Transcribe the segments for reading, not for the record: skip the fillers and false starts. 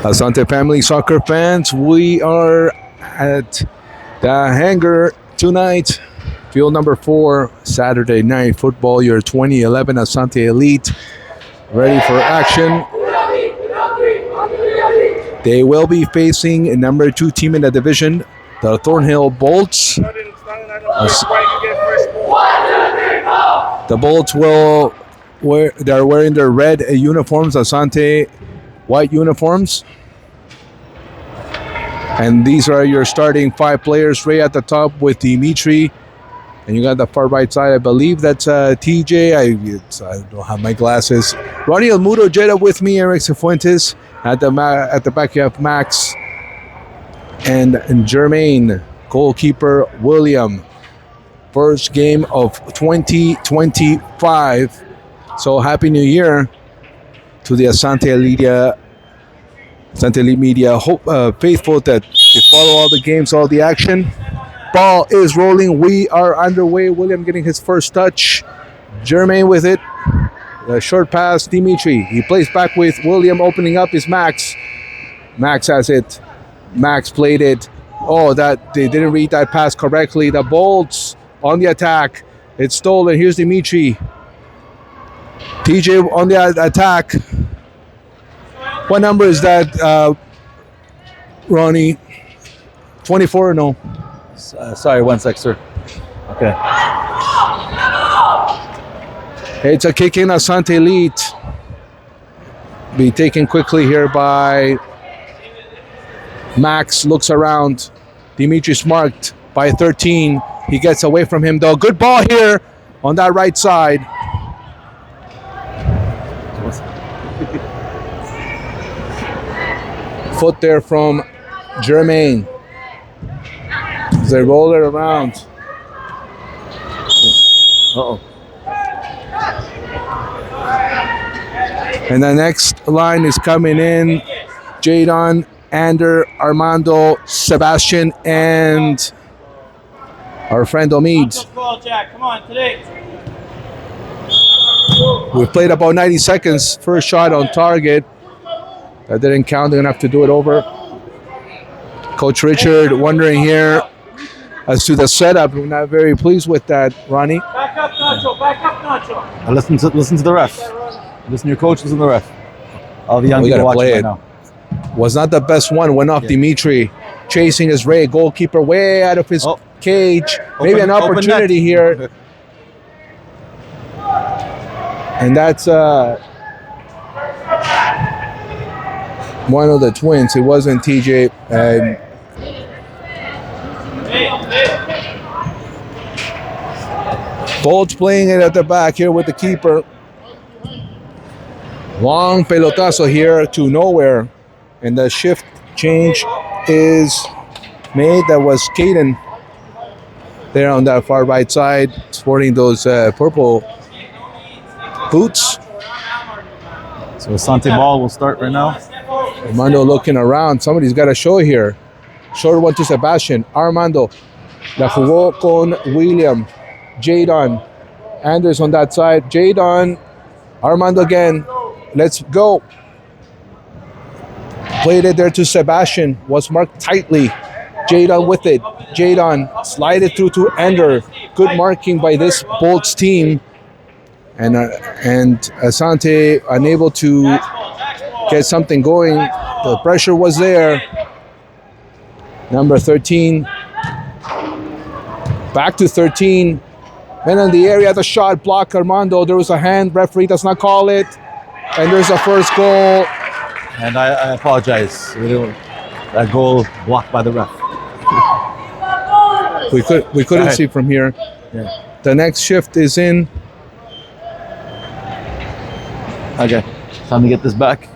Asante family soccer fans, we are at the hangar tonight. Field number 4, Saturday night football, year 2011 Asante Elite, ready for action. They will be facing a number 2 team in the division, the Thornhill Bolts. The Bolts they're wearing their red uniforms, Asante white uniforms. And these are your starting 5 players right at the top with Dimitri. And you got the far right side, I believe that's TJ. I don't have my glasses. Rony and Mudo Jetta with me, Erik Sifuentes. At the back you have Max and Jermaine, goalkeeper William. First game of 2025. So happy New Year to the Asante Elite Media faithful that they follow all the games, all the action. Ball is rolling. We are underway. William getting his first touch. Jermaine with it. A short pass. Dimitri. He plays back with William. Opening up is Max. Max has it. Max played it. Oh, that they didn't read that pass correctly. The Bolts on the attack. It's stolen. Here's Dimitri. TJ on the attack. What number is that, Rony? 24 or no? Sorry, 1 sec, sir. Okay. It's a kick in. Asante Elite. Be taken quickly here by Max. Looks around. Dimitri's marked by 13. He gets away from him though. Good ball here on that right side. Foot there from Jermaine. They roll it around. Uh-oh. And the next line is coming in. Jadon, Ander, Armando, Sebastian, and our friend Omid. We've played about 90 seconds. First shot on target. That didn't count. They're going to have to do it over. Coach Richard wondering here as to the setup. We're not very pleased with that, Rony. Back up, Nacho. Back up, Nacho. Listen to the ref. Listen to your coach. Listen to the ref. All the young people watching right now. Was not the best one. Went off Dimitri. Chasing his Ray. Goalkeeper way out of his cage. Maybe an opportunity here. And that's one of the twins. It wasn't TJ. Bolts playing it at the back here with the keeper. Long pelotazo here to nowhere. And the shift change is made. That was Caden there on that far right side, sporting those purple boots. So Asante ball will start right now. Armando looking around. Somebody's got a show here. Short one to Sebastian. Armando. La jugó con William. Jadon. Anders on that side. Jadon. Armando again. Let's go. Played it there to Sebastian. Was marked tightly. Jadon with it. Jadon slide it through to Ander. Good marking by this Bolts team. And Asante unable to get something going. The pressure was there. Number 13. Back to 13. Men in the area, the shot block Armando. There was a hand. Referee does not call it. And there's a first goal. And I apologize. That goal blocked by the ref. We couldn't see from here. Yeah. The next shift is in. Okay. Time to get this back.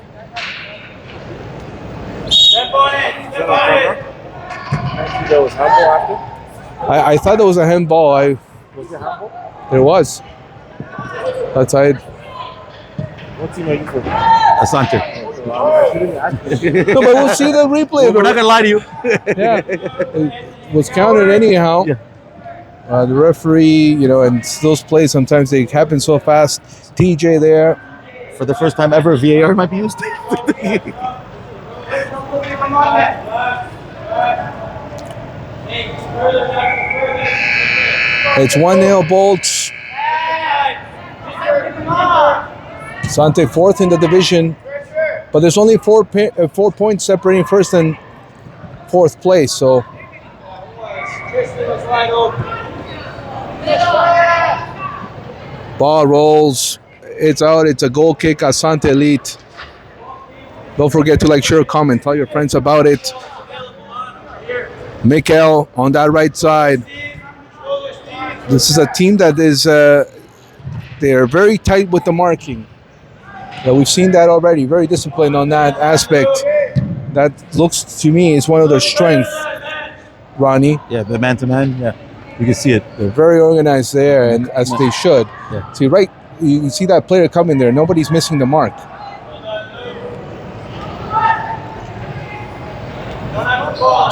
I thought it was a handball. Was it handball? It was. Outside. What team are you for? Asante. No, but we'll see the replay. We're not gonna lie to you. Yeah, it was counted anyhow. Yeah. The referee, and those plays sometimes they happen so fast. TJ there. For the first time ever, VAR might be used. It's 1-0 Bolts. Asante fourth in the division, but there's only 4 points separating first and fourth place. So ball rolls. It's out. It's a goal kick. Asante Elite. Don't forget to like, share, comment. Tell your friends about it. Mikel on that right side. This is a team that is they're very tight with the marking. We've seen that already. Very disciplined on that aspect. That looks to me is one of their strengths, Ronnie. Yeah, the man-to-man. Yeah, you can see it. They're very organized there, and as they should. Yeah. See, right, you see that player coming there. Nobody's missing the mark.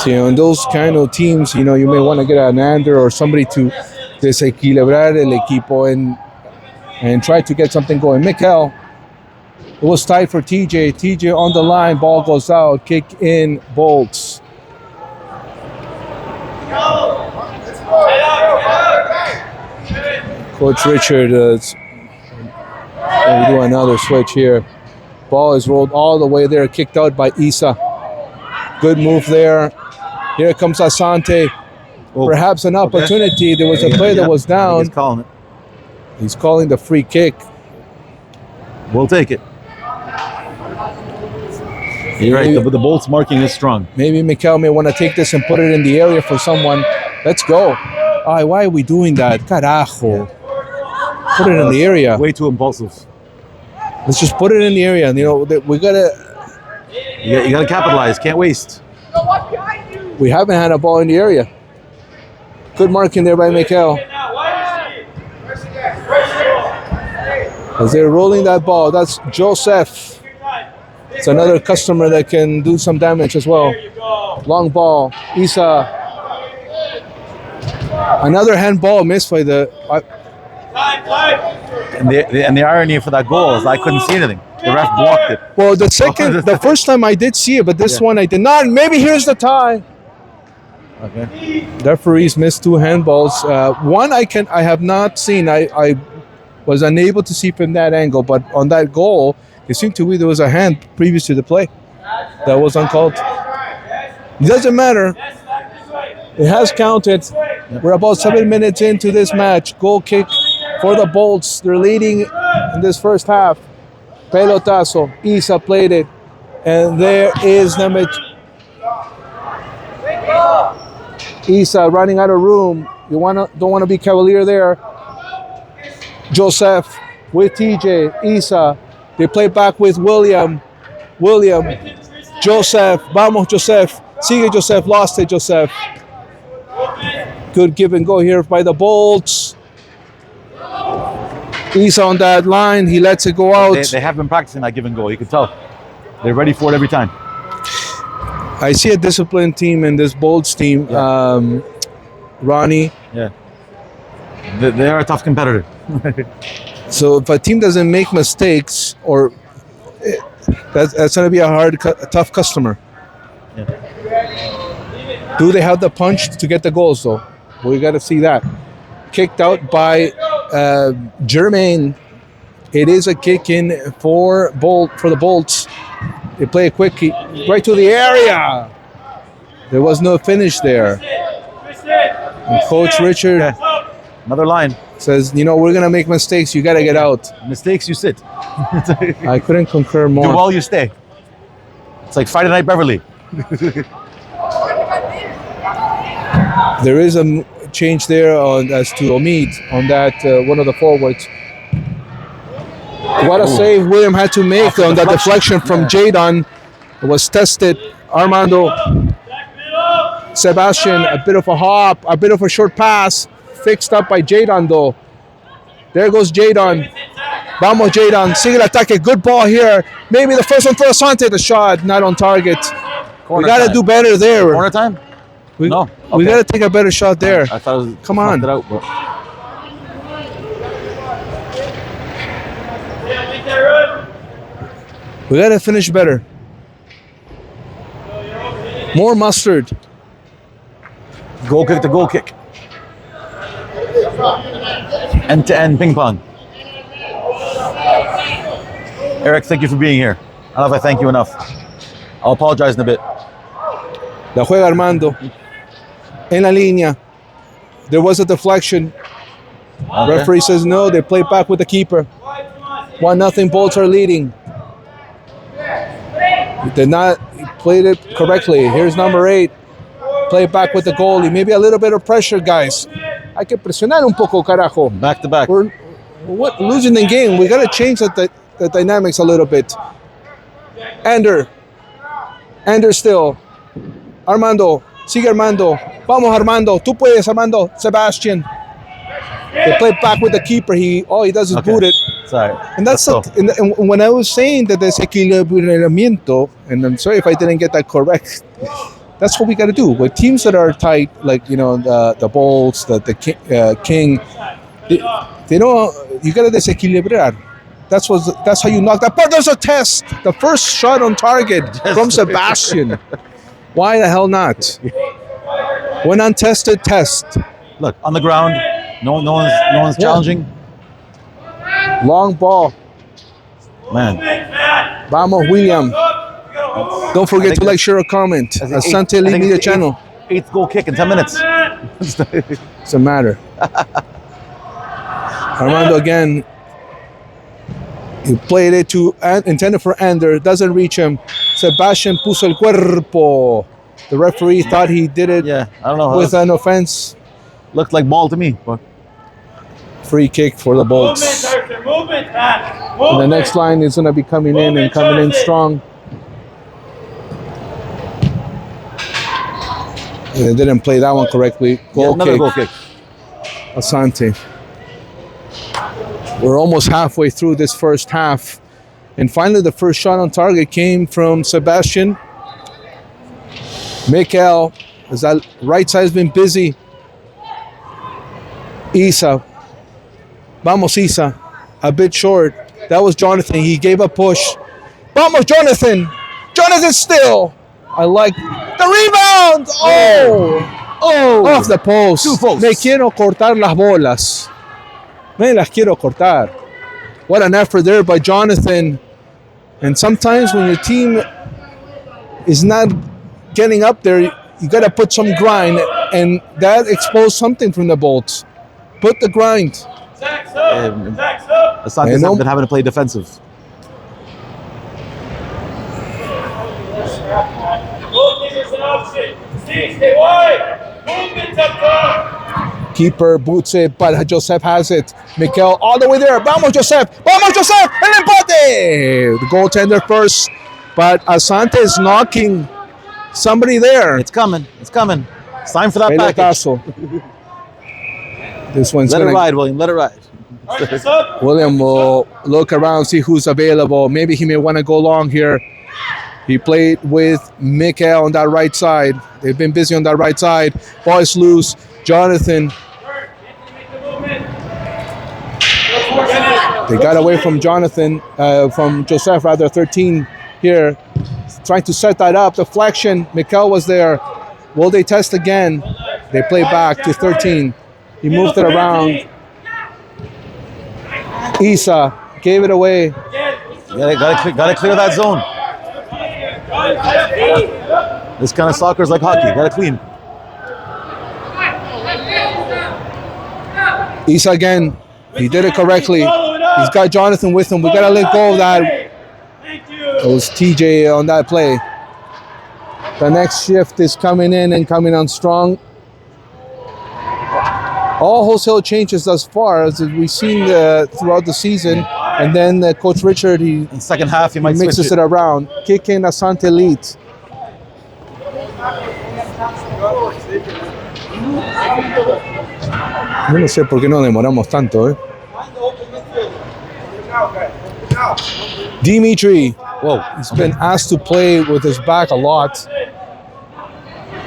So, in those kind of teams, you may want to get an under or somebody to desequilibrar el equipo and try to get something going. Mikel, it was tight for TJ. TJ on the line, ball goes out, kick in, Bolts. Coach Richard will do another switch here. Ball is rolled all the way there, kicked out by Isa. Good move there. Here comes Asante. Perhaps an opportunity. Okay. There was a play that was down. He's calling it. He's calling the free kick. We'll take it. You're right. The Bolts marking is strong. Maybe Mikel may want to take this and put it in the area for someone. Let's go. Why are we doing that? Carajo. Put it in the area. Way too impulsive. Let's just put it in the area. We gotta. You gotta capitalize. Can't waste. We haven't had a ball in the area. Good marking there by Mikel. As they're rolling that ball, that's Joseph. It's another customer that can do some damage as well. Long ball, Isa. Another handball missed by the. And the irony for that goal is I couldn't see anything. The ref blocked it. Well, the first time I did see it, but this one I did not. Maybe here's the tie. Okay. Referees missed 2 handballs. One I have not seen. I was unable to see from that angle, but on that goal, it seemed to me there was a hand previous to the play that was uncalled. It doesn't matter. It has counted. We're about 7 minutes into this match. Goal kick for the Bolts. They're leading in this first half. Pelotazo. Isa played it. And there is number... Isa running out of room. Don't want to be cavalier there. Joseph with TJ. Isa. They play back with William. Joseph. Vamos, Joseph. Sigue, Joseph. Lost it, Joseph. Good give and go here by the Bolts. Isa on that line. He lets it go out. They have been practicing that give and go. You can tell. They're ready for it every time. I see a disciplined team in this Bolts team. Yeah. Ronnie. Yeah. They are a tough competitor. So if a team doesn't make mistakes, that's going to be a tough customer. Yeah. Do they have the punch to get the goals, though? We got to see that. Kicked out by Jermaine. It is a kick in for the Bolts. They play a quick right to the area. There was no finish there. And Coach Richard another line says, we're going to make mistakes. You got to get out. Mistakes, you sit. I couldn't concur more. Do well, you stay. It's like Friday Night Beverly. There is a change there as to Omid on that one of the forwards. What a save William had to make on that deflection from Jadon. It was tested. Armando. Sebastian, a bit of a hop, a bit of a short pass. Fixed up by Jadon, though. There goes Jadon. Vamos, Jadon. Sigue el ataque. Good ball here. Maybe the first one for Asante. The shot, not on target. We got to do better there. Corner time? We got to take a better shot there. I thought it was... Come on. It out, but... We got to finish better. More mustard. Goal kick to goal kick. End-to-end ping pong. Erik, thank you for being here. I don't know if I thank you enough. I'll apologize in a bit. La juega Armando. En la línea. There was a deflection. Okay. Referee says no. They play back with the keeper. 1-0 Bolts are leading. Did not played it correctly. Here's number 8. Play back with the goalie. Maybe a little bit of pressure, guys. Hay que presionar un poco, carajo. Back to back. We're losing the game. We got to change the dynamics a little bit. Ander still. Armando. Sigue Armando. Vamos, Armando. Tú puedes, Armando. Sebastian. They play back with the keeper. All he does is boot it. Sorry. And that's and when I was saying that desequilibramiento, and I'm sorry if I didn't get that correct, that's what we got to do. With teams that are tight, like, you know, the Bolts, the King, they don't, you got to desequilibrar. That's how you knock that. But there's a test. The first shot on target from Sebastian. Why the hell not? When untested, test. Look, on the ground, no one's challenging. Long ball. Man. Vamos, William. Don't forget to like, share, or comment. Asante Media channel. 8th goal kick in 10 minutes. Doesn't matter. Armando again. He played it intended for Ander. Doesn't reach him. Sebastian puso el cuerpo. The referee thought he did it. Yeah, I don't know. With an offense. Looked like ball to me. But free kick for the Bolts. And the next line is going to be coming in strong. They didn't play that one correctly. Another goal kick. Asante. We're almost halfway through this first half. And finally, the first shot on target came from Sebastian. Mikel, as that right side's been busy. Isa. Vamos, Isa. A bit short. That was Jonathan. He gave a push. Vamos, Jonathan. Jonathan still. I like the rebound. Oh. Off the post. 2 posts. Me quiero cortar las bolas. Me las quiero cortar. What an effort there by Jonathan. And sometimes when your team is not getting up there, you got to put some grind. And that exposed something from the Bolts. Put the grind. Asante's been having to play defensive. Keeper boots it, but Joseph has it. Mikel all the way there. Vamos, Joseph. Vamos, Joseph. El empate. The goaltender first, but Asante is knocking somebody there. It's coming. It's coming. It's time for that package. This one's Let it ride, William. Let it ride. William will look around, see who's available. Maybe he may want to go long here. He played with Mikel on that right side. They've been busy on that right side. Ball is loose. Jonathan. They got away from Jonathan, from Joseph rather, 13 here. Trying to set that up. Deflection. Mikel was there. Will they test again? They play back to 13. He moved it around. Isa gave it away. Gotta clear that zone. This kind of soccer is like hockey. Gotta clean. Isa again. He did it correctly. He's got Jonathan with him. We gotta let go of that. It was TJ on that play. The next shift is coming in and coming on strong. All wholesale changes thus far, as we've seen throughout the season. And then Coach Richard, in the second half, he might mixes it around. Kick in Asante leads. Yo no sé por qué nos demoramos tanto, eh. Dimitri. Whoa. He's been asked to play with his back a lot.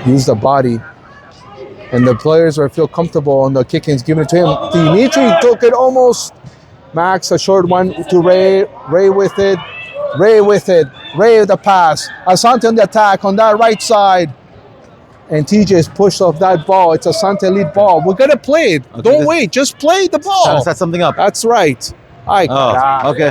Use the body. And the players feel comfortable on the kick-ins, giving it to him. Dimitri took it almost. Max, a short one to Ray. Ray with it. Ray with it. Ray with the pass. Asante on the attack on that right side. And TJ's pushed off that ball. It's Asante lead ball. We're going to play it. Okay, Don't wait. Just play the ball. Trying to set something up. That's right. Ay, Oh, okay.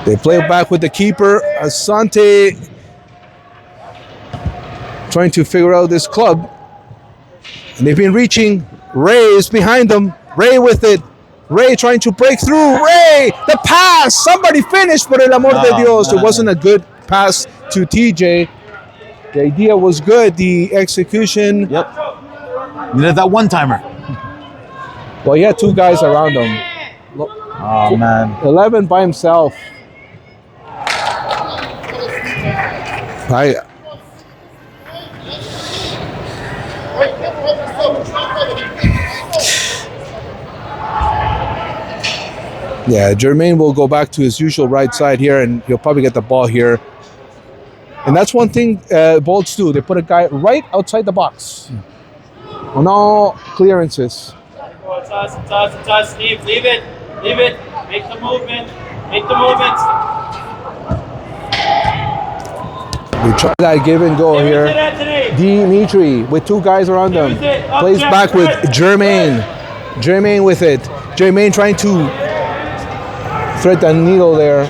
They play back with the keeper. Asante trying to figure out this club. And they've been reaching. Ray is behind them. Ray with it. Ray trying to break through. Ray, the pass. Somebody finished, por el amor de Dios. It wasn't a good pass to TJ. The idea was good. The execution. Yep. You did that one-timer. Well, he had two guys around him. Oh, man. 11 by himself. Yeah, Jermaine will go back to his usual right side here, and he'll probably get the ball here. And that's one thing Bolts do. They put a guy right outside the box on all clearances. Touch, Steve. Leave it. Make the movement. We try that give and go here. Dimitri with two guys around him. Plays back with Jermaine. Jermaine with it. Jermaine trying to thread the needle there.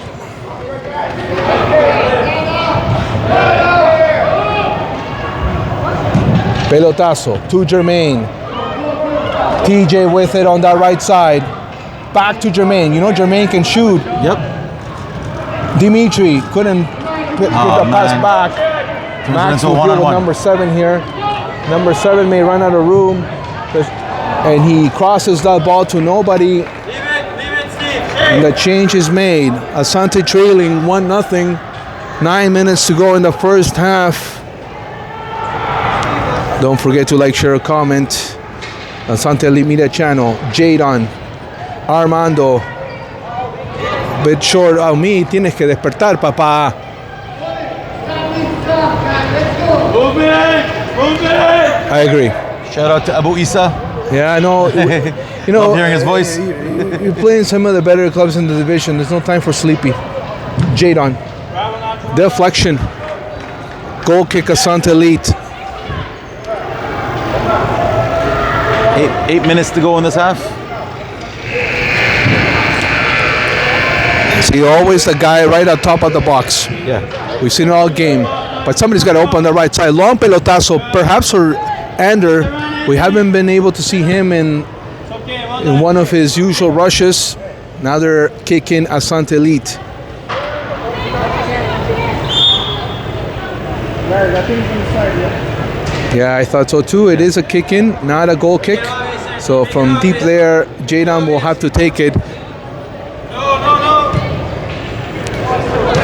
Pelotazo to Jermaine. TJ with it on that right side. Back to Jermaine. You know Jermaine can shoot. Yep. Dimitri couldn't get the pass back. Max will deal with number 7 here. Number 7 may run out of room. And he crosses that ball to nobody. Leave it, Steve. And the change is made. Asante trailing 1-0. 9 minutes to go in the first half. Don't forget to like, share, comment. Asante Elite Media channel. Jadon. Armando. Bit short of me. Tienes que despertar, papá. Move it. I agree. Shout out to Abu Isa. Yeah, I know. You know, Love hearing his voice. You're playing some of the better clubs in the division. There's no time for sleepy. Jadon. Deflection. Goal kick, Asante Elite. 8 minutes to go in this half. See, always the guy right on top of the box. Yeah. We've seen it all game. But somebody's got to open the right side. Long pelotazo, perhaps for Ander. We haven't been able to see him in one of his usual rushes. Now they're kicking Asante Elite. Yeah, I thought so too. It is a kick in, not a goal kick. So from deep there, Jadon will have to take it.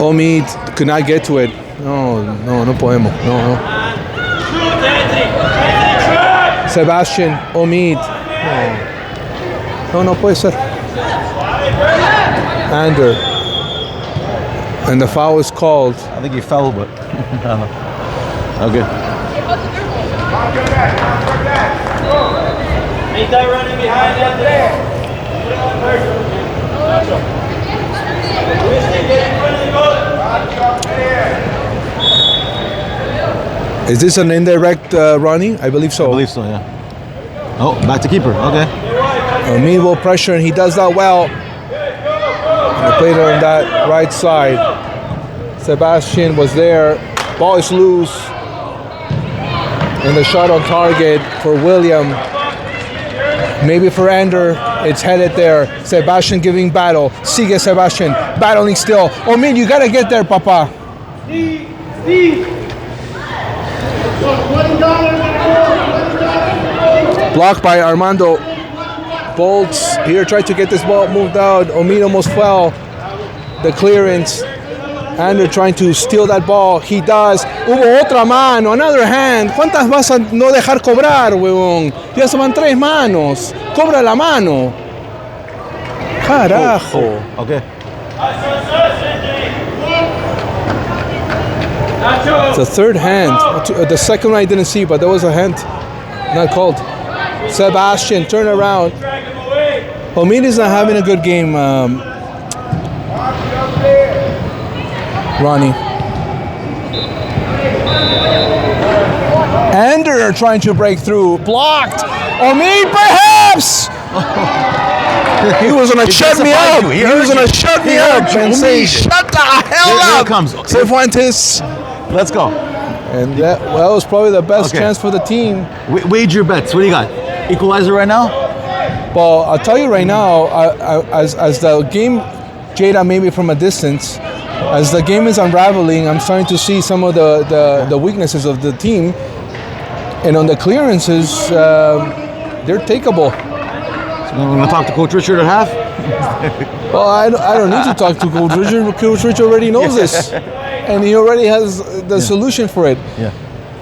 Omid could not get to it. No podemos. No. Sebastian, Omid. No puede ser. Ander. And the foul is called. I think he fell, but I don't know. Okay. Ain't that running behind that there? Is this an indirect Ronnie? I believe so. I believe so, yeah. Oh, back to keeper. Okay. Omid will pressure, and he does that well. And they played it on that right side. Sebastian was there. Ball is loose. And the shot on target for William. Maybe for Ander. It's headed there. Sebastian giving battle. Sigue Sebastian. Battling still. Omid, you gotta get there, papa. Blocked by Armando. Bolts here tried to get this ball moved out. Omid almost fell. The clearance. Ander trying to steal that ball. He does. Hubo otra mano. Another hand. ¿Cuántas vas a no dejar cobrar, huevón? Ya se van 3 manos. Cobra la mano. Carajo. Okay. It's the third hand. The second one I didn't see, but there was a hand not called. Sebastian, turn around. Drag him away. Omid's not having a good game, Ronnie. Ander trying to break through. Blocked. Omid, perhaps! He was going to shut me up. He was going to shut me up and say, shut the hell up. Here it comes. Cifuentes. Let's go. And that was probably the best chance for the team. Wager bets. What do you got? Equalizer right now? Well, I'll tell you right now, as the game, Jada, maybe from a distance, as the game is unraveling, I'm starting to see some of the weaknesses of the team. And on the clearances, they're takeable. So we're going to talk to Coach Richard at half? Well, I don't need to talk to Coach Richard. Coach Richard already knows this. And he already has the solution for it. Yeah.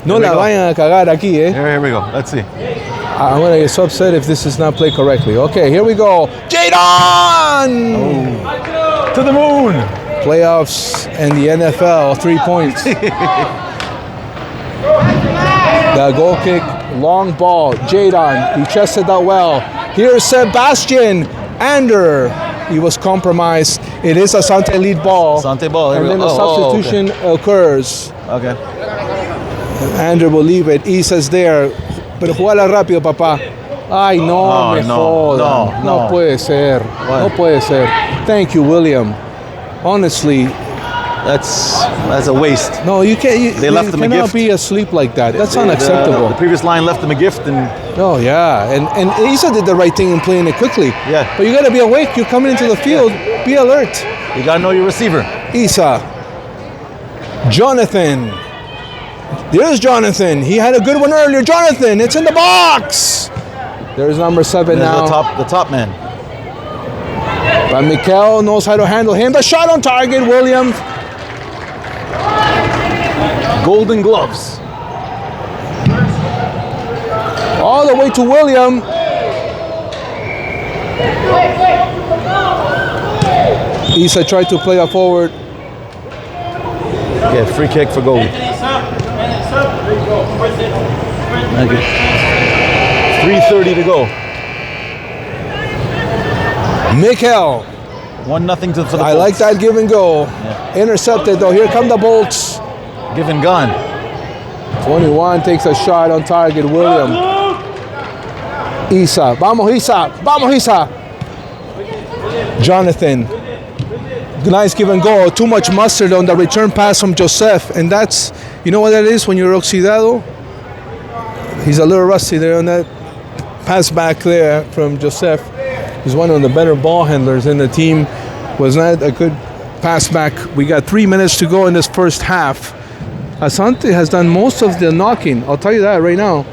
No la vayan a cagar aquí, eh? Here we go. Let's see. I'm going to get so upset if this is not played correctly. Okay, here we go. Jadon! Oh. To the moon! Playoffs and the NFL, 3 points. The goal kick, long ball. Jadon, he chested that well. Here's Sebastian Ander. He was compromised. It is a Asante lead ball. Asante ball. And then a substitution occurs. Okay. Ander will leave it. Isa's there. Pero jugala rápido, papá. Ay, no me joda. No puede ser. No puede ser. Thank you, William. Honestly, that's a waste. no, you can't. They left them a cannot gift. be asleep like that. That's unacceptable. The previous line left them a gift, and Oh yeah, and Isa did the right thing in playing it quickly. Yeah. But you got to be awake. You're coming into the field. Be alert. you got to know your receiver. Isa. Jonathan. There's Jonathan. He had a good one earlier. Jonathan, it's in the box. There's number 7 There's now. the top man. But Mikel knows how to handle him. The shot on target, Williams. Golden gloves. All the way to William. Isa tried to play up forward. Yeah, free kick for goal. Okay. 3:30 to go. Mikel. 1-0 for the I like Bolts. that give and go. Intercepted though. Here come the Bolts. Give and gone. 21 takes a shot on target. William. Isa. Vamos, Isa. Vamos, Isa. Jonathan. Nice give and go. Too much mustard on the return pass from Joseph. And that's, you know what that is when you're oxidado? He's a little rusty there on that pass back there from Joseph. He's one of the better ball handlers in the team. Was not a good pass back. We got 3 minutes to go in this first half. Asante has done most of the knocking. I'll tell you that right now.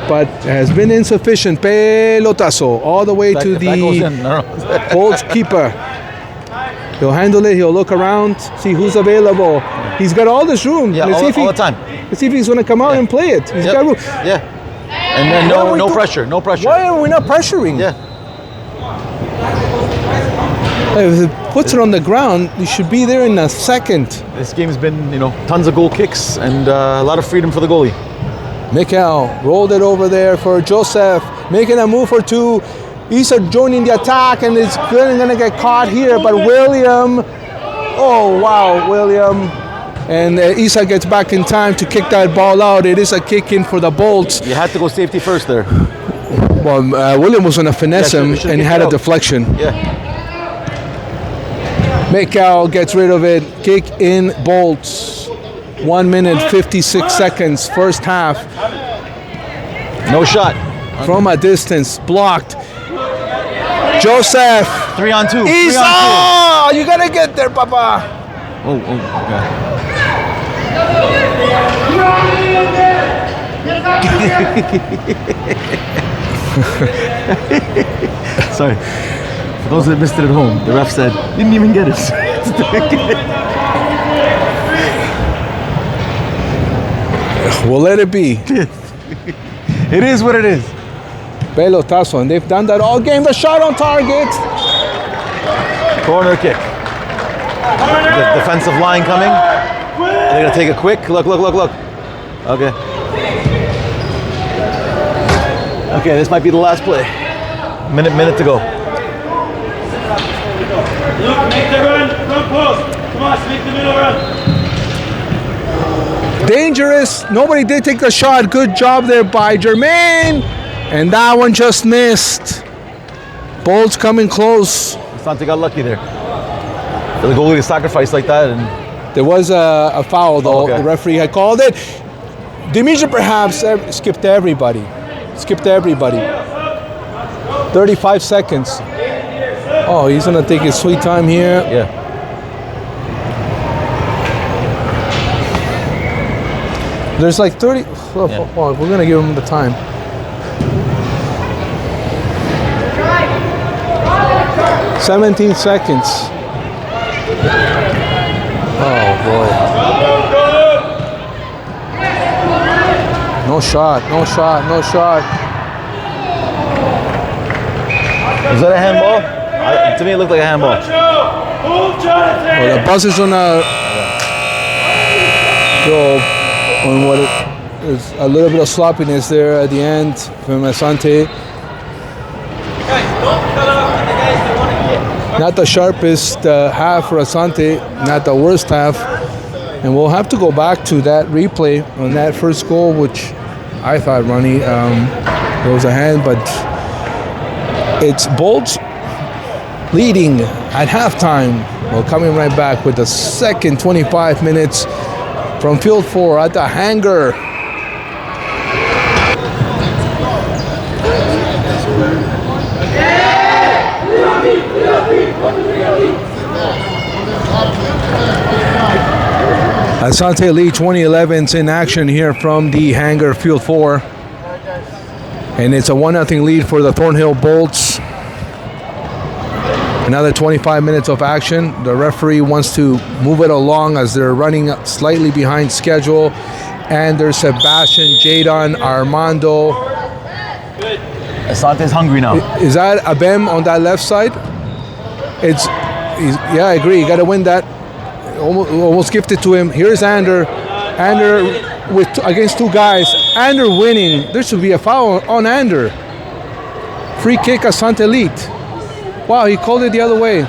But has been insufficient. Pelotazo all the way to the Bolts keeper. He'll handle it. He'll look around, see who's available. He's got all this room. Yeah, Let's all the time. Let's see if he's going to come out and play it. He's got room. Yeah. And then no pressure. No pressure. Why are we not pressuring? Yeah. If it puts it on the ground, you should be there in a second. This game's been, tons of goal kicks and a lot of freedom for the goalie. Mikel rolled it over there for Joseph, making a move for 2. Isa joining the attack, and it's going to get caught here. But William, oh wow, William. And Isa gets back in time to kick that ball out. It is a kick in for the Bolts. You had to go safety first there. Well, William was going to finesse him, and he had a deflection. Yeah. Mikel gets rid of it. Kick in Bolts. 1 minute, 56 seconds, first half. No shot. From a distance, blocked. Joseph. 3-on-2. Isa! You got to get there, Papa. Oh, okay. Sorry. For those that missed it at home, the ref said, didn't even get it. We'll let it be. It is what it is. Pelotazo, and they've done that all game. The shot on target. Corner kick. The defensive line coming. They're going to take a quick. Look. Okay. Okay, this might be the last play. Minute to go. Luke, make the run post. Come on, make the middle run. Dangerous. Nobody did take the shot. Good job there by Jermaine. And that one just missed. Bolts coming close. Asante got lucky there. For the goalie to sacrifice like that. And There was a foul, though. Okay. The referee had called it. Dimitri perhaps skipped everybody. 35 seconds. Oh, he's going to take his sweet time here. yeah. There's like 30. Oh, we're going to give him the time. "17 seconds. Oh, boy. No shot. Was that a handball? To me, it looked like a handball. Move, Jonathan. Well, the bus is gonna go on what is a little bit of sloppiness there at the end from Asante. Not the sharpest half for Asante, not the worst half. And we'll have to go back to that replay on that first goal, which I thought, Rony, there was a hand, but it's Bolts leading at halftime. Well, coming right back with the second 25 minutes from Field 4 at the hangar. Asante lead 2011's in action here from the hangar, Field 4. And it's a 1-0 lead for the Thornhill Bolts. Another 25 minutes of action. The referee wants to move it along as they're running slightly behind schedule. And there's Sebastian, Jadon, Armando. Asante's hungry now. Is that Abem on that left side? Yeah, I agree. You got to win that. Almost gifted to him. Here's Ander. Ander against two guys. Ander winning. There should be a foul on Ander. Free kick, Asante Elite. Wow, he called it the other way.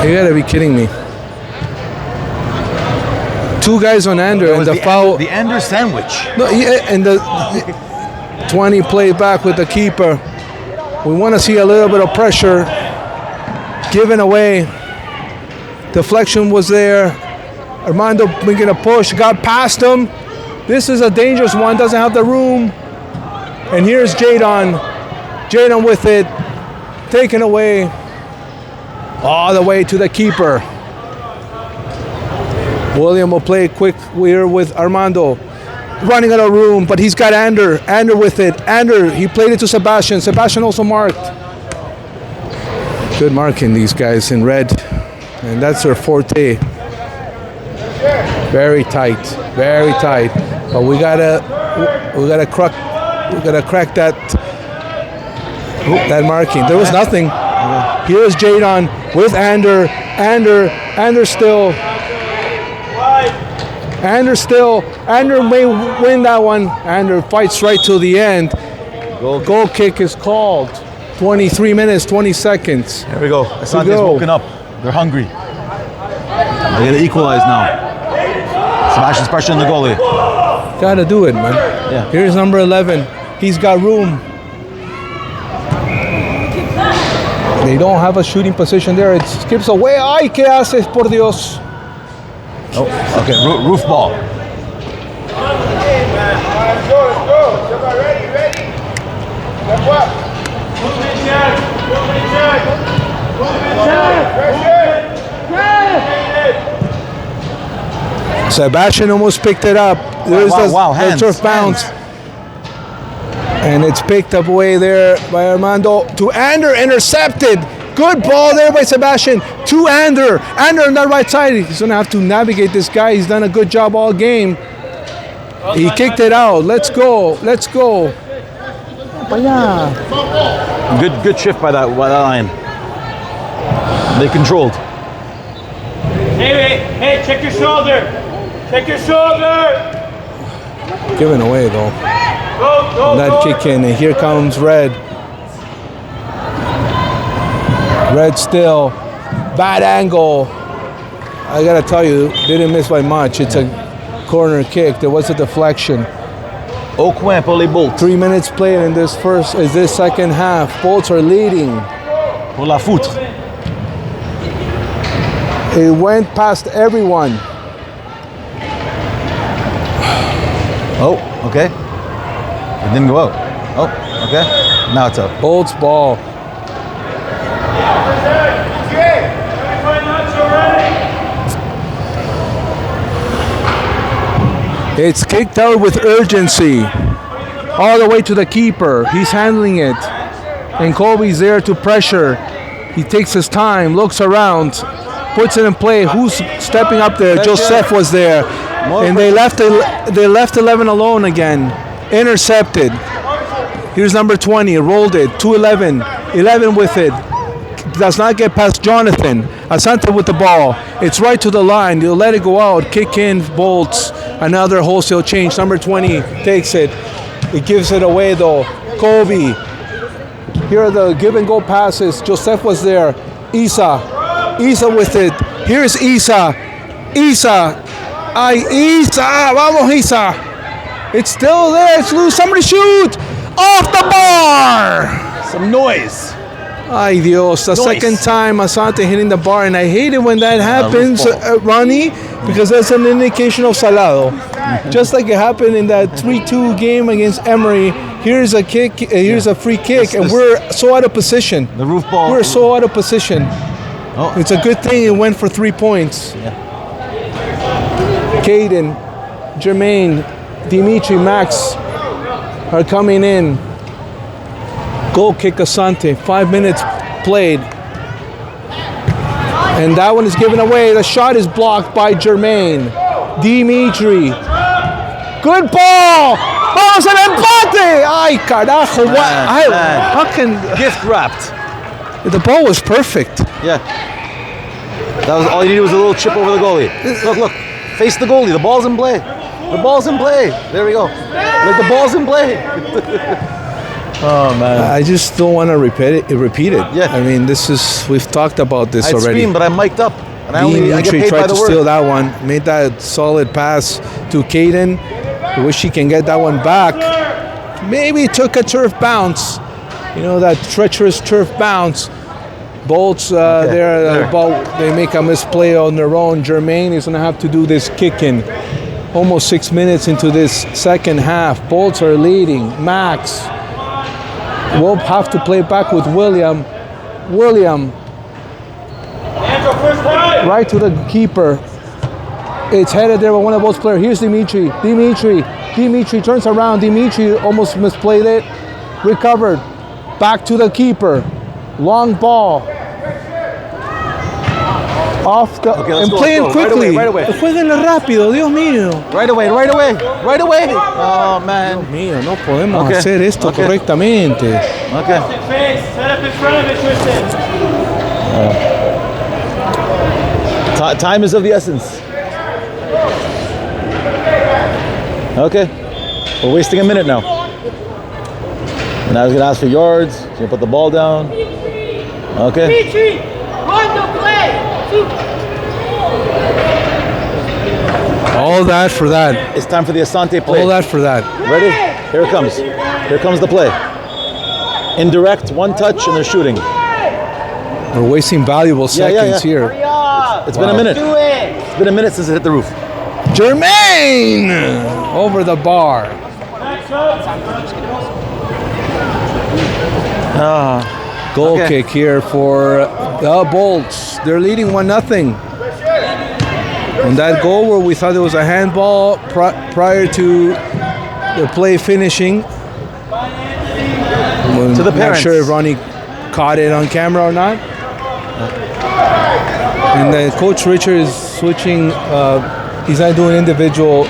You gotta be kidding me. Two guys on Ander and the foul. The Ander sandwich. No, yeah, and the 20 played back with the keeper. We want to see a little bit of pressure given away. Deflection was there. Armando making a push, got past him. This is a dangerous one, doesn't have the room. And here's Jadon. Jadon with it, taken away all the way to the keeper. William will play quick here with Armando. Running out of room, but he's got Ander. Ander with it. Ander, he played it to Sebastian. Sebastian also marked. Good marking, these guys in red. And that's their forte. Very tight, very tight. But we gotta crack that marking. There was nothing. Here's Jadon with Ander. Ander still. Ander may win that one. Ander fights right to the end. Goal kick is called. 23 minutes, 20 seconds. Here we go. Asante's woken up. They're hungry. They're gonna equalize now. Sebastian's pressuring the goalie. Gotta do it, man. Yeah. Here's number 11. He's got room. They don't have a shooting position there. It skips away. Ay, ¿qué haces, por Dios? Oh, okay. Roof ball. Sebastian almost picked it up. There's the turf bounce. And it's picked up away there by Armando to Ander, intercepted. Good ball there by Sebastian to Ander. Ander on that right side. He's going to have to navigate this guy. He's done a good job all game. He kicked it out. Let's go. Good shift by that line. They controlled. Hey, check your shoulder. Check your shoulder. Given away though. That kick in, and here comes Red. Red still. Bad angle. I gotta tell you, didn't miss by much. It's a corner kick. There was a deflection. Au coin pour les Bolts. 3 minutes played in this second half. Bolts are leading. Pour la foutre. It went past everyone. Oh, okay. It didn't go out. Oh, okay. Now it's up. Bolts ball. It's kicked out with urgency. All the way to the keeper. He's handling it. And Kobe's there to pressure. He takes his time, looks around, puts it in play. Who's stepping up there? Joseph was there. And they left 11 alone again. Intercepted. Here's number 20, rolled it, 2-11. 11 with it. Does not get past Jonathan. Asante with the ball. It's right to the line. You'll let it go out. Kick in, Bolts. Another wholesale change. Number 20 takes it. It gives it away though. Kobe. Here are the give and go passes. Joseph was there. Isa with it. Here's Isa. Isa. Vamos, Isa. It's still there. It's loose. Somebody shoot. Off the bar. Some noise. Ay Dios, the second time Asante hitting the bar, and I hate it when that happens, Ronnie, because that's an indication of Salado. Just like it happened in that 3-2 game against Emory, here's a kick, here's a free kick, and we're so out of position. The roof ball. We're so out of position. Oh. It's a good thing it went for 3 points. Yeah. Caden, Jermaine, Dimitri, Max are coming in. Goal kick Asante, 5 minutes played. And that one is given away. The shot is blocked by Jermaine. Dimitri. Good ball! Vamos al empate! Ay, carajo. How can... Gift wrapped. The ball was perfect. Yeah. That was all you needed was a little chip over the goalie. Look. Face the goalie. The ball's in play. The ball's in play. There we go. Like the ball's in play. Oh man! I just don't want to repeat it. Yeah. I mean, we've talked about this already. I scream, but I'm mic'd up, and I get paid tried by the to word. steal that one. Made that solid pass to Caden. I wish he can get that one back. Maybe took a turf bounce. You know, that treacherous turf bounce. Bolts there. They make a misplay on their own. Jermaine is gonna have to do this kicking. Almost 6 minutes into this second half. Bolts are leading. Max. We'll have to play back with William. Right to the keeper. It's headed there by one of those players. Here's Dimitri. Dimitri turns around. Dimitri almost misplayed it. Recovered. Back to the keeper. Long ball. Off the... and playing quickly. Right away. Jueguenle rápido, Dios mío. Right away. Oh, man. Dios mío, no podemos hacer esto correctamente. Okay. Set up in front of it, Tristan. Time is of the essence. Okay. We're wasting a minute now. Now he's going to ask for yards. He's going to put the ball down. Okay. Dimitri, run the play. All that for that. It's time for the Asante play. All that for that. Ready? Here it comes. Here comes the play. Indirect, one touch, and they're shooting. We're wasting valuable seconds here. It's been a minute. It's been a minute since it hit the roof. Jermaine over the bar. Goal kick here for the Bolts. They're leading 1-0. On that goal where we thought it was a handball prior to the play finishing. To the parents. Not sure if Ronnie caught it on camera or not. And then Coach Richard is switching. He's not doing individual.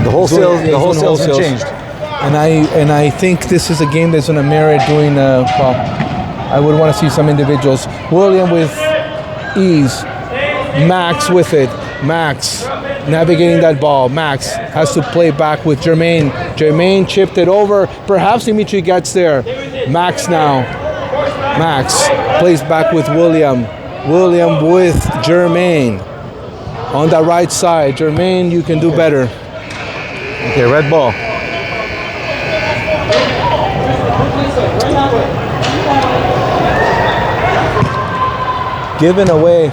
The wholesale's been changed. And I think this is a game that's going to merit doing. I would want to see some individuals. William with ease. Max with it. Max navigating that ball. Max has to play back with Jermaine. Jermaine chipped it over. Perhaps Dimitri gets there. Max now. Max plays back with William. William with Jermaine. On the right side. Jermaine, you can do better. Okay, red ball. Given away.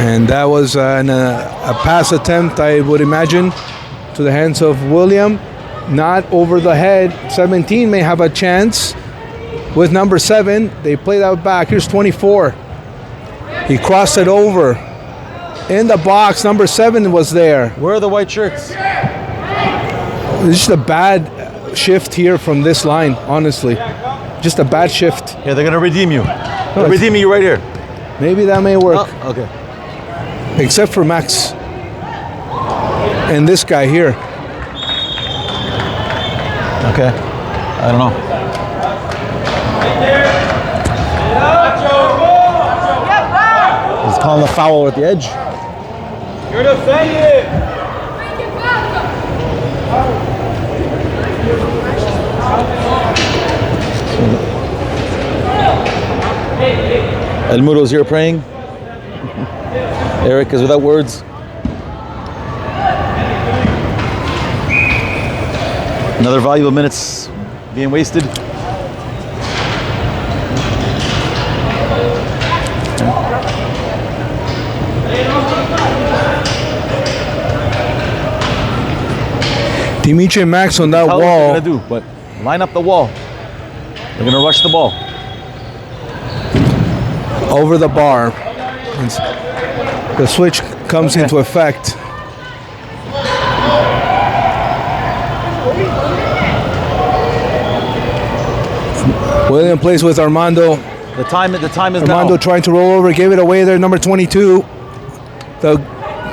And that was a pass attempt, I would imagine, to the hands of William. Not over the head. 17 may have a chance with number 7. They play that back. Here's 24. He crossed it over. In the box, number 7 was there. Where are the white shirts? It's just a bad shift here from this line, honestly. Just a bad shift. Yeah, they're going to redeem you. They're redeeming you right here. Maybe that may work. Oh, okay. Except for Max. And this guy here. Okay. I don't know. He's calling the foul at the edge. You're defending. El Mudo's here praying. Erik is without words. Another valuable minutes being wasted. Dimitri and Max on that Tell them what wall. they're gonna do, but line up the wall. They're gonna rush the ball. Over the bar. The switch comes into effect. William plays with Armando. The time is Armando now. trying to roll over, gave it away there, number 22. The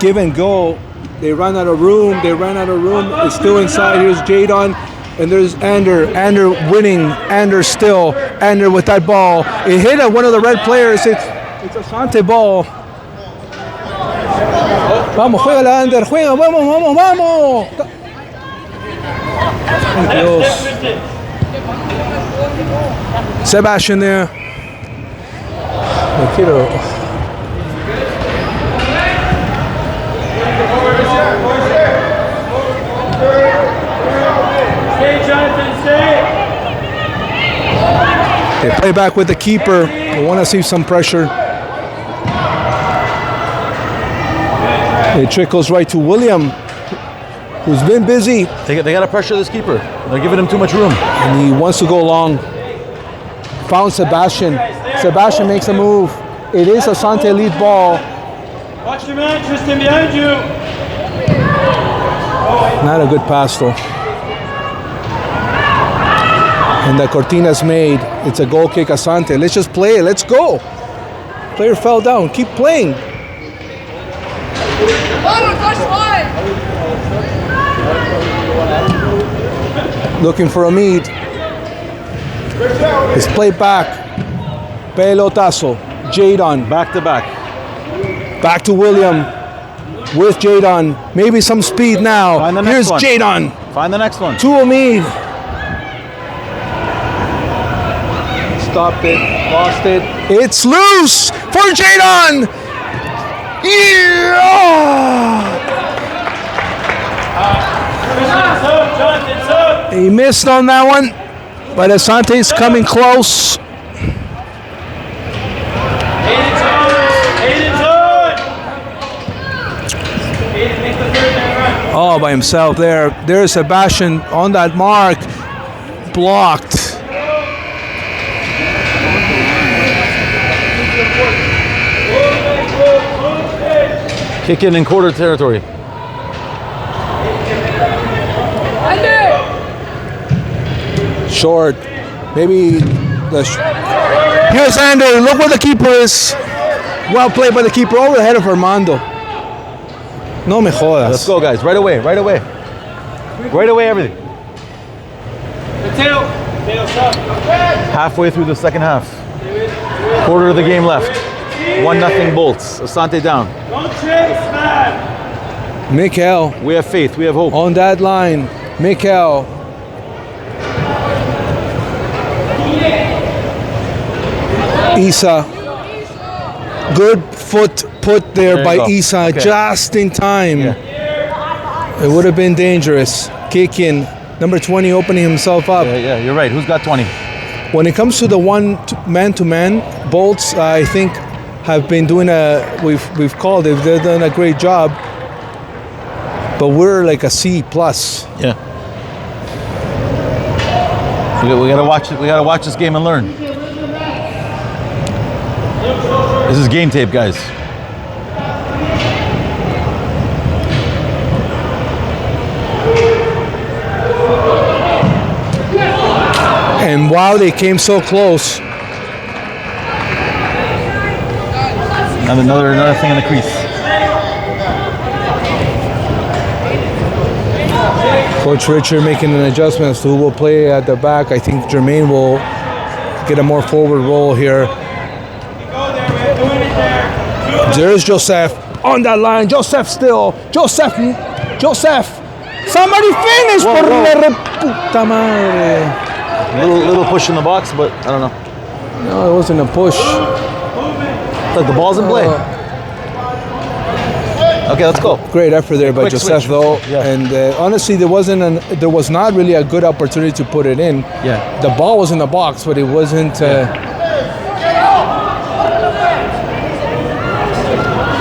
give and go. They ran out of room. It's still inside. Here's Jadon. And there's Ander. Ander winning. Ander still. Ander with that ball. It hit at one of the red players. It's Asante ball. Vamos, juega la Ander. Juega. Vamos. Dios. Sebastian there. They play back with the keeper. They want to see some pressure. It trickles right to William, who's been busy. They got to pressure this keeper. They're giving him too much room. And he wants to go long. Found Sebastian. Sebastian makes a move. It is Asante lead ball. Watch your man, Tristan, behind you. Not a good pass though. And the Cortina's made. It's a goal kick, Asante. Let's just play it. Let's go. Player fell down. Keep playing. Looking for a meet. It's played back. Pelotazo. Jadon. Back to back. Back to William. With Jadon. Maybe some speed now. Find the next Here's one. Jadon. Find the next one. To Omid. Stopped it. Lost it. It's loose for Jadon. Yeah! He missed on that one, but Asante's coming close. All by himself there. There's Sebastian on that mark. Blocked. Kick in quarter territory. Short. Maybe here's Ander. Look where the keeper is. Well played by the keeper over the head of Armando. No me jodas. Let's go, guys. Right away. Right away. Right away, everything. Halfway through the second half. Quarter of the game left. 1-0 Bolts. Asante down. Don't chase, man. Mikel We have faith. We have hope. on that line. Mikel. Isa. Good foot put there you by go. Isa, Okay. just in time. Yeah. It would have been dangerous. Kick in. Number 20 opening himself up. Yeah, you're right. Who's got 20? When it comes to the man-to-man, Bolts, I think, have been doing we've called it, they've done a great job, but we're like a C+. Yeah. We gotta watch it. We gotta watch this game and learn. This is game tape, guys. And wow, they came so close. Another thing in the crease. Coach Richard making an adjustment as to who will play at the back. I think Jermaine will get a more forward role here. There's Joseph on that line. Joseph still. Joseph. Somebody finish. Whoa, Por whoa. la reputa madre. Little push in the box, but I don't know. No, it wasn't a push. Like the ball's in play. Okay, let's go. Great effort there by Quick Joseph, switch. though. Yeah. And honestly, there was not really a good opportunity to put it in. Yeah. The ball was in the box, but it wasn't.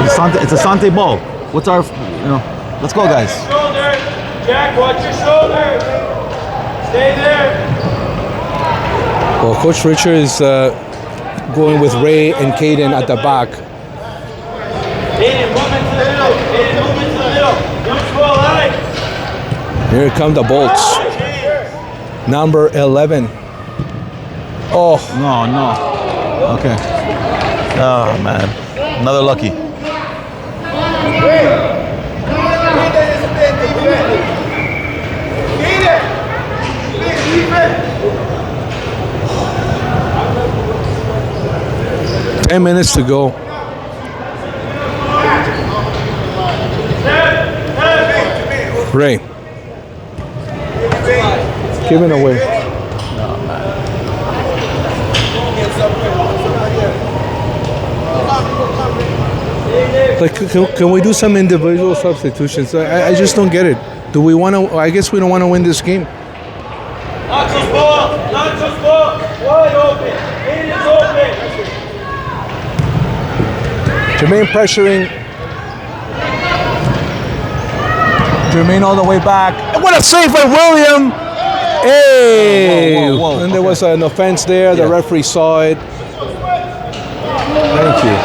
It's a Asante ball. What's our, let's go, guys. Shoulder. Jack, watch your shoulder. Stay there. Well, Coach Richard is going with Ray and Caden at the back. Aiden, move into the middle. Aiden, move into the middle. Don't swell high. Here come the Bolts. Number 11. Oh, No. Okay. Oh, man. Another lucky. 10 minutes to go. Ray. Giving away. Like, can we do some individual substitutions? I just don't get it. Do we want to? I guess we don't want to win this game. Not just ball. Not just ball. Wide open. Aiden's open. Jermaine pressuring. Jermaine all the way back. And what a save by William! Hey! Whoa. And there was an offense there. The Yeah. referee saw it. Thank you.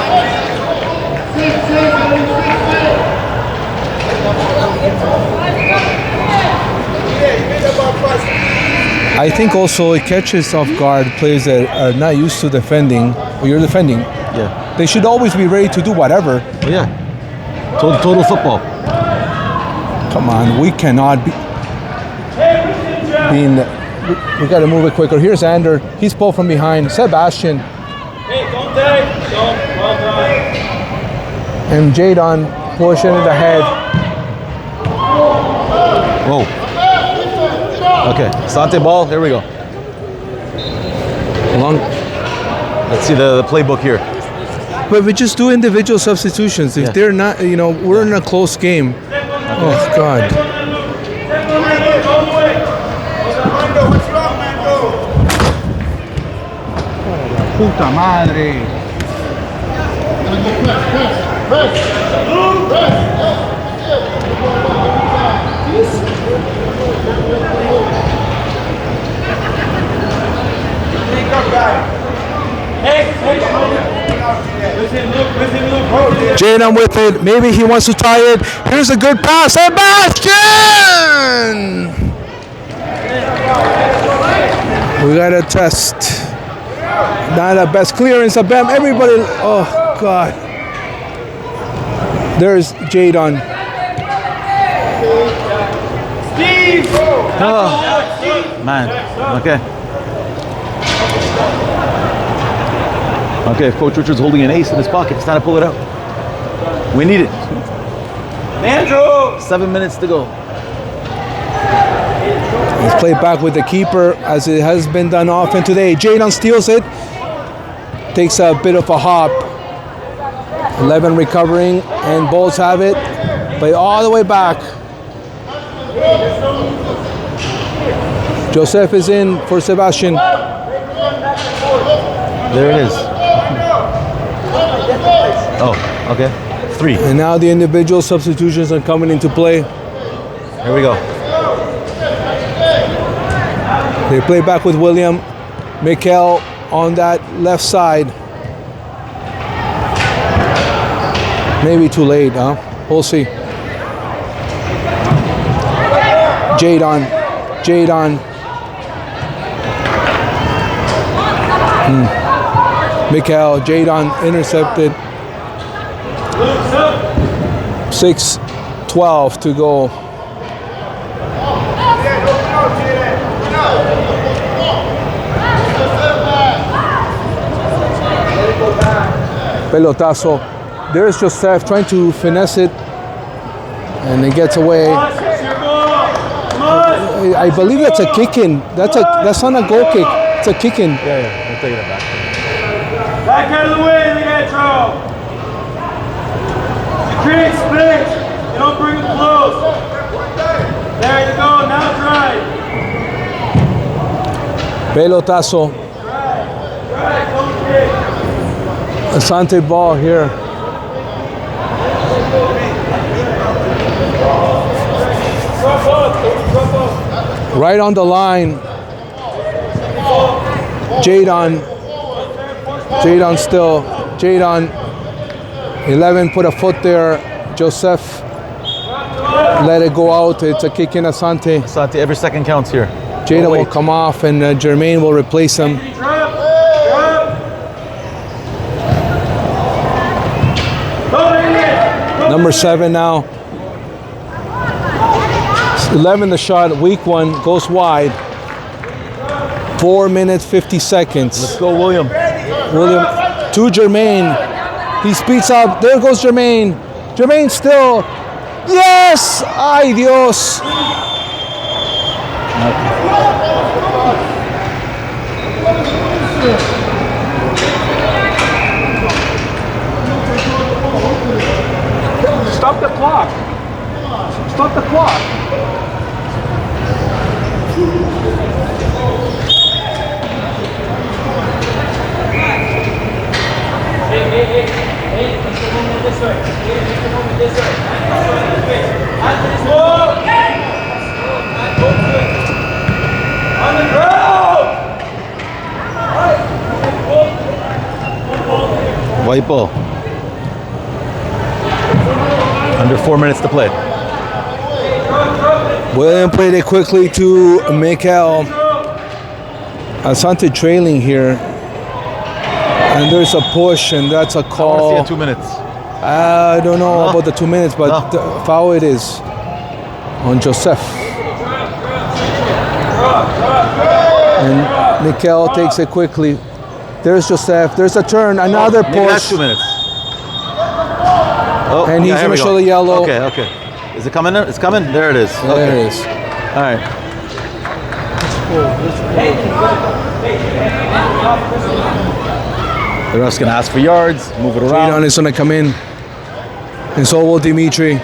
I think also it catches off guard players that are not used to defending. Or you're defending. Yeah. They should always be ready to do whatever. Yeah. Total football. Come on, we cannot be being. We got to move it quicker. Here's Ander. He's pulled from behind. Sebastian Hey, don't tag. Don't. Well done. and Jadon pushing it ahead. Whoa. Okay. Asante ball. Here we go. Long, Let's see the playbook here. but we just do individual substitutions. If Yeah. they're not, we're in a close game. Oh God. Puta madre. Jadon with it. Maybe he wants to tie it. Here's a good pass. Sebastian! We got a test. Not the best clearance of Bam. Everybody. Oh, God. There's Jadon. Man. Okay. Okay, Coach Richard's holding an ace in his pocket. It's time to pull it out. We need it. Andrew! 7 minutes to go. He's played back with the keeper as it has been done often today. Jadon steals it. Takes a bit of a hop. 11 recovering, and Bulls have it. Play all the way back. Joseph is in for Sebastian. There it is. Oh, okay. 3. And now the individual substitutions are coming into play. Here we go. They play back with William. Mikel on that left side. Maybe too late, huh? We'll see. Jadon. Mikel, Jadon intercepted. 6:12 to go. Pelotazo. There's Joseph trying to finesse it, and it gets away. I believe that's a kick-in. That's not a goal kick. It's a kick-in. Yeah. We'll take it back. Back out of the way, Leandro! You create space. You don't bring them close. There you go, now drive. Pelotazo. Drive, don't kick. Asante ball here. Right on the line. Jadon still. Jadon. 11 put a foot there. Joseph let it go out. It's a kick in Asante. Asante, every second counts here. Jadon will come off, and Jermaine will replace him. Number 7 now. 11 the shot, weak one, goes wide. 4 minutes, 50 seconds. Let's go, William. William to Jermaine. He speeds up. There goes Jermaine. Jermaine still. Yes! Ay, Dios. Stop the clock. Stop the clock. Hey, put the movement this way. Put the movement this way. On the ground! White ball. Under 4 minutes to play. William played it quickly to Mikel. Asante trailing here. And there's a push, and that's a I want call. to see it 2 minutes. I don't know about the 2 minutes, but the foul it is on Joseph. And Mikel takes it quickly. There's Joseph. There's a turn. Another Maybe that's push. 2 minutes. Oh, And he's here going we to go. show the yellow. Okay. Is it coming? It's coming? There it is. There it is. All right. The ref's going to ask for yards, move it around. Jadon is going to come in. And so will Dimitri.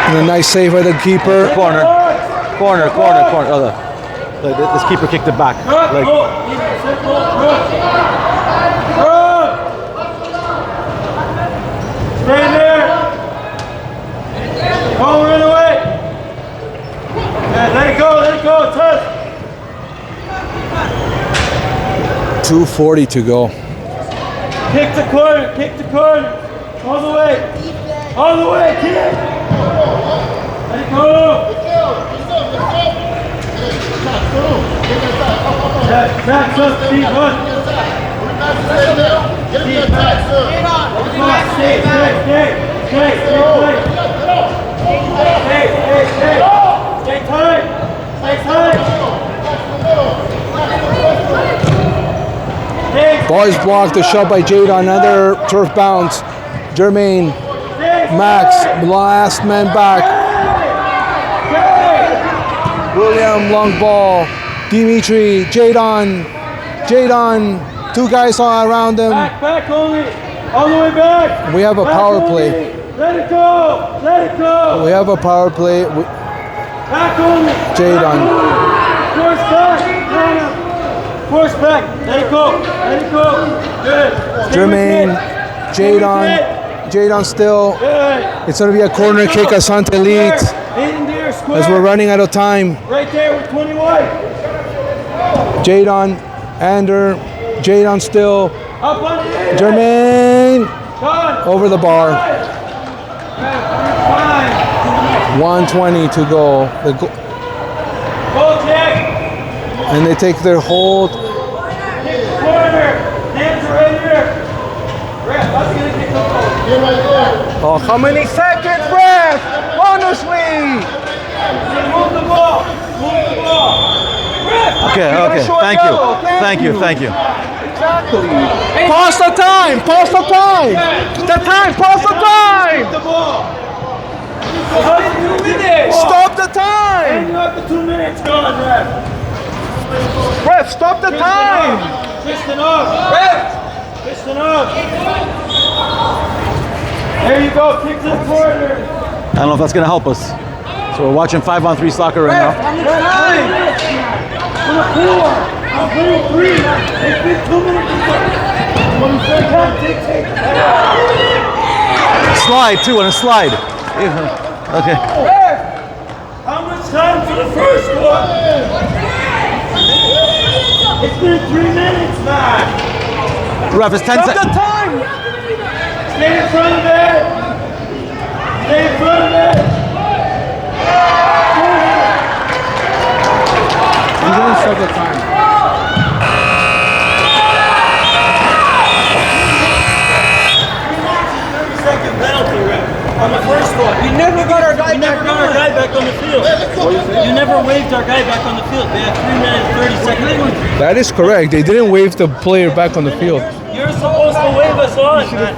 And a nice save by the keeper. Corner. Oh, this keeper kicked it back. Like, Stay there. Don't run away. Yeah, let it go, touch. 2:40 to go. Kick the corner. All the way, kick. Let it go. Back up, feet, run. Feet back. Stay. Stay tight. Stay Ball is blocked. The shot by Jadon. Another turf bounce. Jermaine, Max, last man back. William, long ball. Dimitri, Jadon. Two guys all around him. Back only. All the way back. We have a power play. Let it go. Let it go. We have a power play. Back only. Jadon. Force back. Force back. Let it go. Let it go. Good. Jermaine, Jadon still. Good. It's going to be a corner kick. Asante leads In there, square. as we're running out of time. Right there with 21. Jadon, Jadon still. Up on the end. Jermaine Done. over the bar. Fine. 1:20 to go. Go, Jack. And they take their hold. Corner. Hands are right here. Ref, I'm going to get the ball. Oh, how many seconds, ref? Honestly. Move the ball. Move the ball. Ref. Okay. Thank you. Exactly. Pause the time. Pause the time. The time. Pause the time. The ball. 2 minutes. Stop the And time. you have the 2 minutes gone, ref. Ref, stop the time. Piston off. Ref. Piston off. There you go. Kick to the corner. I don't know if that's gonna help us. So we're watching 5-on-3 soccer right now. Time. On the floor. On goal 3. It's been 2 minutes. Take. Slide too, and a slide. Okay. Ref. How much time for the first one? It's been 3 minutes, man. Ref, it's 10 seconds. Time. Stay in front of it. Stay in front of it. He's gonna stop the time. Second penalty, ref. On the first one. You never got our guy back on the field. You never waved our guy back on the field. They had 3 minutes, 30 seconds. That is correct. They didn't wave the player back on the field. You're supposed to wave us on, man.